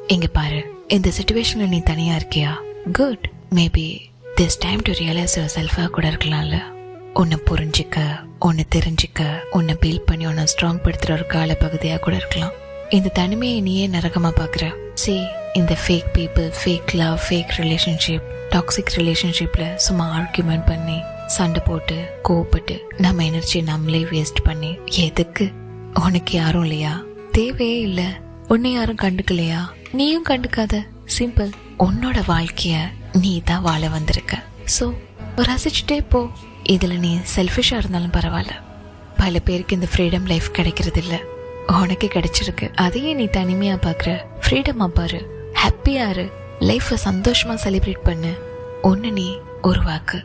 இங்க பாரு, இந்த சிச்சுவேஷன்ல நீ தனியா இருக்கியா? Good. Maybe this time to realise your செல்ஃபா கூட இருக்கலாம்ல. உன்னை புரிஞ்சிக்க, உன்னை தெரிஞ்சிக்க, உன்னை பில்ட் பண்ணி உன்னை ஸ்ட்ராங் படுத்துற ஒரு கால பகுதியா கூட இருக்கலாம். இந்த தனிமையை நீயே நரகமா பாக்குற. இந்த fake people, fake love, fake relationship, toxic ரிலேஷன்ஷிப்ல சும்மா ஆர்கியூமெண்ட் பண்ணி சண்டை போட்டு கோவப்பட்டு நம்ம எனர்ஜி நம்மளே வேஸ்ட் பண்ணி எதுக்கு? உனக்கு யாரும் இல்லையா? தேவையே இல்ல. உன்னை யாரும் கண்டுக்கலையா? நீயும் கண்டுக்காத. சிம்பிள். உன்னோட வாழ்க்கைய நீ தான் வாழ வந்திருக்க. சோ ரசிச்சுட்டே போ. இதுல நீ செல்ஃபிஷா இருந்தாலும் பரவாயில்ல. பல பேருக்கு இந்த ஃப்ரீடம் லைஃப் கிடைக்கிறது இல்ல. உனக்கு கிடைச்சிருக்கு. அதையே நீ தனிமையா பாக்குற. ஃப்ரீடமா பாரு, ஹாப்பியா இரு, லைஃப சந்தோஷமா செலிப்ரேட் பண்ணு. ஒன்னு நீ உருவாக்கு.